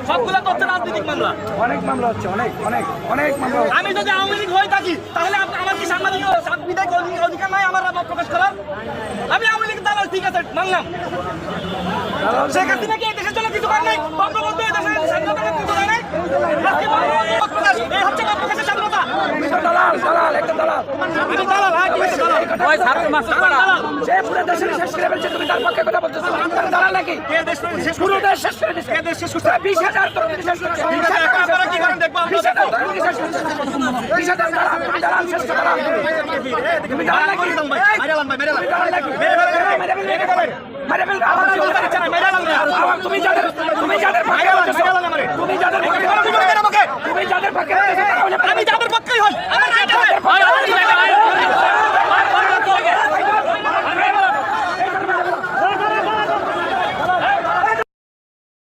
সবগুলো তো হচ্ছে রাজনৈতিক মামলা। অনেক মামলা হচ্ছে, অনেক অনেক অনেক মামলা। আমি যদি আওয়ামী লীগ হয়ে থাকি তাহলে আমার কি সাংবাদিক অধিকার নাই আমার মত প্রকাশ করার? আমি আওয়ামী লীগ দালাল, ঠিক আছে মানলাম। শেখ হাসিনা কি এই দেশের জন্য কিছু করে নাই? বঙ্গবন্ধু এই দেশের স্বাধীনতার কিছু করে নাই? আজকে মত প্রকাশ, এই হচ্ছে মত প্রকাশের স্বাধীনতা। দালাল দালাল একটা দালাল। আমি দালাল, হ্যাঁ কি হচ্ছে দালাল? ওই ছাত্র মাস্টার পাড়া সে পুরো দেশের শেষ করে ফেলছে, তুমি তার পক্ষে কথা বলতেছো? তার দালাল নাকি? কে দেশ শেষ পুরো করে দেশ শেষ করে দিচ্ছে। কে দেশ শেষ করছে? 20,000 তরুণ শেষ করছে। আপনারা কি করেন দেখবো আমরা। 20,000 তরুণ শেষ করছে। 20,000 দালাল, তুমি দালাল শেষ করে দালাল। তুমি দালাল নাকি? মাইরালাম ভাই, মাইরালাম। তুমি দালাল নাকি? মেরে ফেলবে, মেরে ফেলবে, মেরে ফেলবে। মেরে ফেলবে। আমার কি বলতে চাই? মাইরালাম ভাই। তুমি যাদের পক্ষে বলতেছো, তুমি যাদের পক্ষে বলতেছো, আমাকে তুমি যাদের পক্ষে বলতেছো, আমি যাদের পক্ষেই হই।